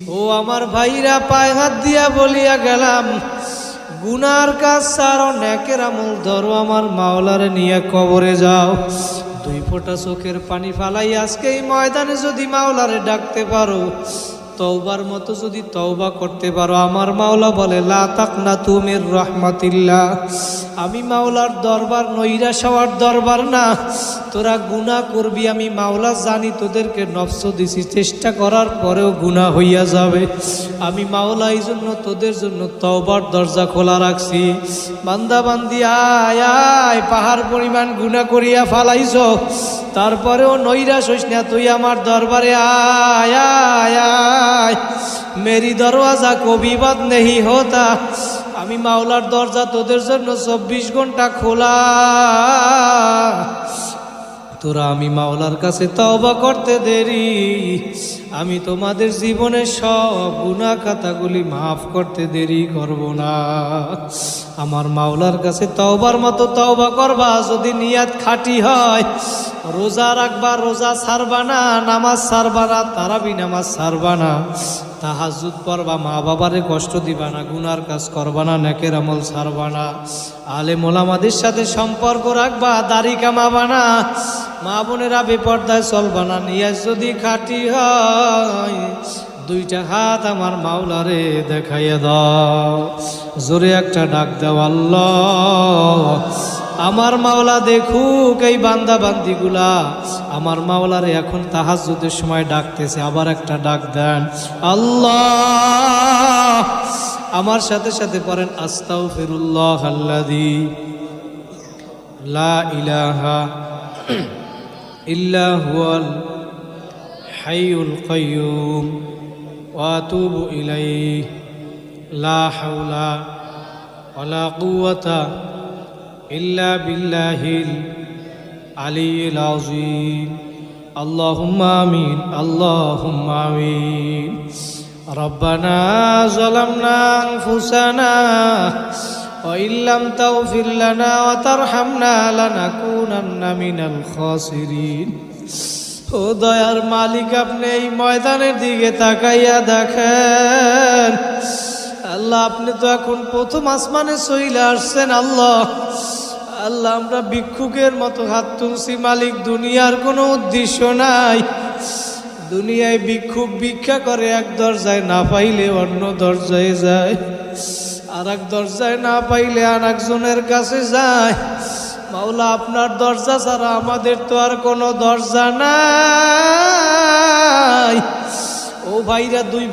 ও আমার ভাইরা, পায়ে হাত দিয়া বলিয়া গেলাম, গুনার কাজ ছাড়ো, নেকের আমল ধরো, আমার মাওলারে নিয়ে কবরে যাও। দুই ফোঁটা চোখের পানি ফালাই আজকে এই ময়দানে যদি মাওলারে ডাকতে পারো, তওবার মতো যদি তওবা করতে পারো, আমার মাওলা বলে লা তাকনাতু মির রাহমাতিল্লাহ। আমি মাওলার দরবার নৈরাশ হওয়ার দরবার না। তোরা গুনাহ করবি, আমি মাওলা জানি তোদেরকে নফস দিছি, চেষ্টা করার পরেও গুনাহ হইয়া যাবে। আমি মাওলা এই জন্য তোদের জন্য তওবার দরজা খোলা রাখছি। বান্দা বান্দি আয় আয়, পাহাড় পরিমাণ গুনাহ করিয়া ফালাইছ, তারপরেও নৈরাশ হইস না, তুই আমার দরবারে আয় আয় আয়। মেরি দরওয়াজা কবি বাদ নেহি হোতা। আমি মাওলার দরজা তোদের জন্য 24 ঘন্টা খোলা। তোরা আমি মাওলার কাছে তওবা করতে দেরি, আমি তোমাদের জীবনের সব গুনাহ খাতাগুলি মাফ করতে দেরি করব না। আমার মাওলার কাছে তওবার মতো তওবা করবা, যদি নিয়াত খাঁটি হয়। রোজা রাখবা, রোজা ছাড়বা না, নামাজ ছাড়বা না, তারাবি নামাজ ছাড়বা না, তাহাজ্জুদ পড়বা, মা বাবারে কষ্ট দিবা না, গুনার কাজ করবা না, নেকের আমল ছাড়বা না, আলেম ওলামাদের সাথে সম্পর্ক রাখবা, দাড়ি কামাবা না, মা বোনেরা বেপর্দায় চলবা না। নিয়াজ যদি খাঁটি হয়, দুইটা হাত আমার মাওলারে দেখাইয়া দাও, জোরে একটা ডাক দাও, আল্লাহ। আমার মাওলা দেখুক এই বান্দা বান্দিগুলা, আমার মাওলারে এখন তাহাজ্জুদের সময় ডাকতেছে। আবার একটা ডাক দেন, আল্লাহ। আমার সাথে সাথে পড়েন, আস্তাগফিরুল্লাহ আল্লাযী লা ইলাহা ইল্লা হুয়াল হাইয়ুল কাইয়্যুম ওয়া আতুবু ইলাইহি লা হাওলা ওয়ালা কুওয়াতা ইল্লা বিল্লাহিল আলিয়্যিল আযীম। আল্লাহুম্মা আমিন, আল্লাহুম্মা আমিন। রব্বানা যালামনা আনফুসানা ওয়া ইল্লাম তাগফির লানা ওয়া তারহামনা লানাকুনান্না মিনাল খাসিরিন। ও দয়ার মালিক, আপনি এই ময়দানের দিকে তাকাইয়া দেখেন। আল্লাহ, আপনি তো এখন প্রথম আসমানে চলে আসছেন। আল্লাহ আল্লাহ, আমরা ভিক্ষুকের মতো হাত তুলছি মালিক। দুনিয়ার কোনো উদ্দেশ্য নাই। দুনিয়ায় ভিক্ষুক ভিক্ষা করে, এক দরজায় না পাইলে অন্য দরজায় যায়, আর এক দরজায় না পাইলে আর একজনের কাছে যায়। মাওলা, আপনার দরজা ছাড়া আমাদের তো আর কোনো দরজা নাই। ও ভাইরা, দুই